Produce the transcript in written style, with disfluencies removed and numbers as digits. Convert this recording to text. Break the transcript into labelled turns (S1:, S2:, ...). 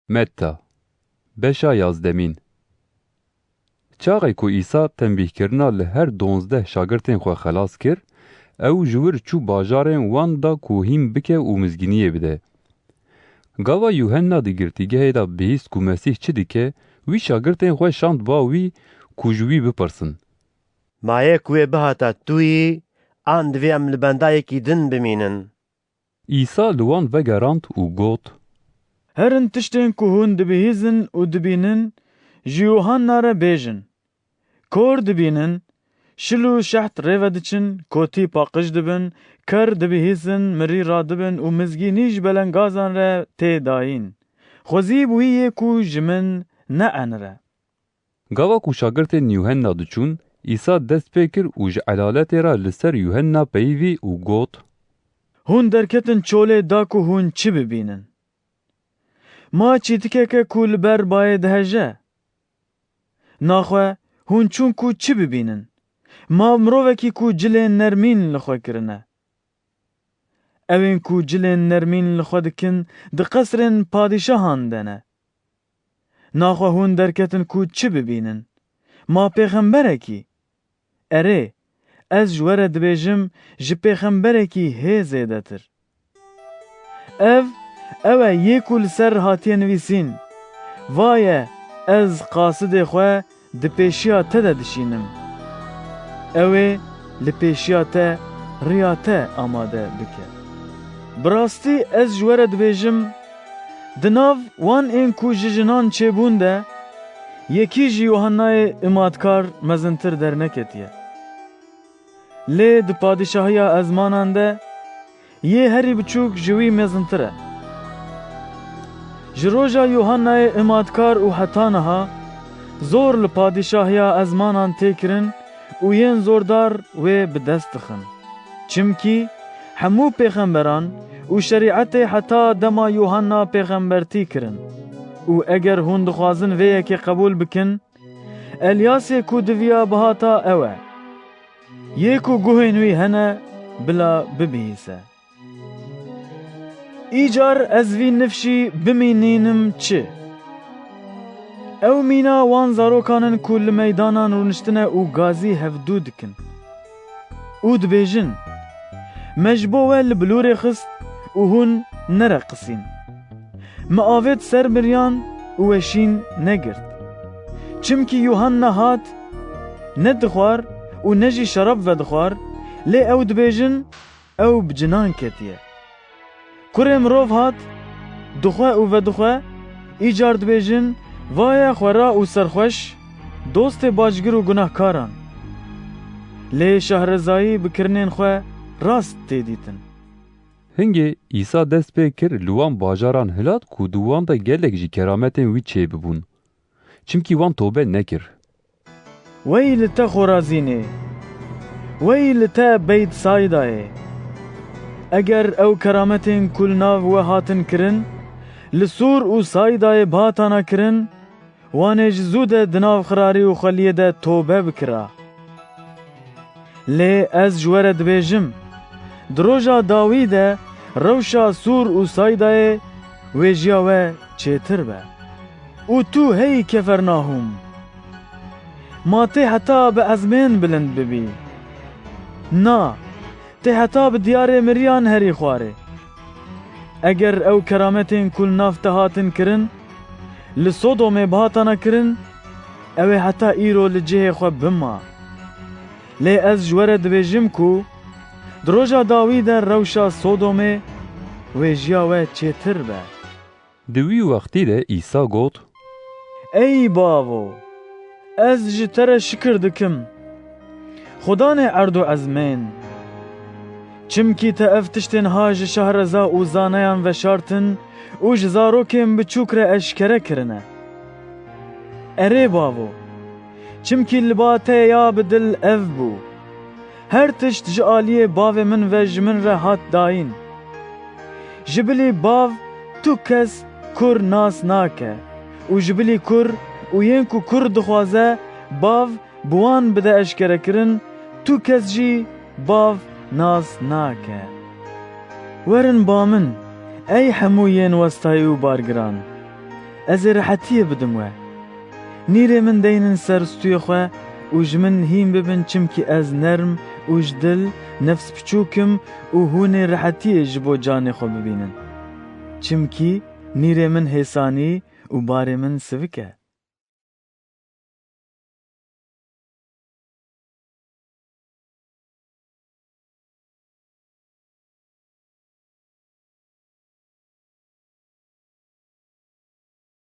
S1: Metta Beşa yazdemîn Çaxê ku İsa tembîhkirina li her 12 şagirtên xwe xelas kir, ew ji wir çû bajarên wan da ku hîn bike û mizgîniyê bide. Gava Yuhenna di girtîgehê da bihîst ku Mesîh çi dike, wî şagirtên xwe şand ba wî ku ji wî bipirsin.
S2: Mayê ku wê bihata tuyî, an divê em li bendayekî din bimînin.
S1: İsa li wan vegerand û got:
S3: Herin tiştên ku hûn dibihîzin û dibînin, ji Yuhanna re bêjin. Kor dibînin, şil û şeht rêve diçin, kotî paqij dibin, ker dibihîzin, mirî radibin û mizgînî ji belengazan re tê dayîn. Xwezî wî yê ku ji min neenire.
S1: Gava ku şagirtên Yuhenna diçûn, İsa dest pê kir û ji elaletê ra li ser Yuhenna peyivî û got:
S3: Hûn derketin çolê da ku hûn çi bibînin. Ma çîtikeke ku li ber bayê diheje? Naxwe hûn çûn ku çi bibînin? Ma mirovekî ku cilên nermîn li xwe kirine. Evên ku cilên nermîn li xwe dikin, di qesrên padîşahan de ne. Naxwe hûn derketin ku çi bibînin? Ma pêxemberekî? Erê, ez ji we re dibêjim, ji pêxemberekî hê zêdetir. Ev e yê ku li ser hatiye nivîsîn: Vaye, ez qasidê xwe di pêşiya te de dişînim. Ew ê li pêşiya te rêya te amade bike. Bi rastî ez ji we re dibêjim, di nav wan ên ku ji jinan çêbûn de, yekî ji Yuhannayê îmatkar mezintir derneketiye. Lê di padîşahiya ezmanan de, yê herî biçûk ji wî mezintir e. Ji roja Yuhannayê îmatkar û heta niha, zor li padîşahiya ezmanan tê kirin û yên zordar wê bi dest dixin. Çimkî hemû pêxemberan û şerîetê heta dema Yuhanna pêxembertî kirin. û eger hûn dixwazin vê yekê qebûl bikin, Elyasê ku diviya bihata ew e. Yê ku guhên wî hene, bila bibihîse. Îcar ez vî nifşî bimînînim çi? Ew mîna wan zarokan in ku li meydanan rûniştine û gazî hevdû dikin. Û dibêjin: Me ji bo we li bilûrê xist û hûn nereqisîn. Me avêt ser biriyan û weşîn negirt. Çimkî Yuhanna hat, ne dixwar û ne jî şerab vedixwar, lê ew dibêjin ew bi cinan ketiye. Kurê mirov hat, dixwe û vedixwe, îcar dibêjin: Vaye xwera û serxweş, dostê bacgir û gunehkaran. Lê şehrezayî bi kirinên xwe rast tê dîtin.
S1: Hingê İsa dest pê kir li wan bajaran hilat ku di wan de gelek jî kerametên wî çêbibûn. Çimkî wan tobe nekir.
S3: Wey li te Xorazînê! Wey li te Beyt Saîdayê! Eger ew kerametên ku li nav we hatin kirin, li Sûr û Saîdayê bihatana kirin, wan ê ji zû de di nav xirarî û xeliyê de tobe bikira. Lê ez ji we re dibêjim, di roja dawî de rewşa Sûr û Saîdayê wêjiya we çêtir be. û tu hey Kefernahûm, ma tê heta bi ezmên bilind bibî. Na, tê heta bi diyarê miriyan herî xwarê. Eger ew kerametên ku li nav te hatin kirin, li Sodomê bihatana kirin, ew ê heta îro li cihê xwe bima. Lê ez ji we re dibêjim ku, di roja dawî de rewşa Sodomê wêjiya we çêtir be.
S1: Di wî wextî de İsa got:
S3: Ey bavo! Ez ji te re şikir dikim. Xudanê erd û ezmên. Çimkî te ev tiştên ha ji şehreza û zaneyan veşartin û ji zarokên biçûk re eşkere kirine. Erê bavo! Çimkî li ba te ya bi dil ev bû. Her tişt ji aliyê bavê min ve ji min re hat dayîn. Ji bilî bav tu kes kur nas nake û ji bilî kur û yên ku kur dixwaze bav bi wan bide eşkerekirin, tu kes jî bav nas nake. Werin ba min, ey hemû yên westayî û bargiran. ez ê rehetiye bidim we. Nîrê min deynin ser stûyê xwe û ji min hîn bibin çimkî ez nerm û ji dil nefs piçûk im û hûn ê rehetiyê ji bo canê xwe bibînin. Çimkî nîrê min hêsanî û barê min sivik e.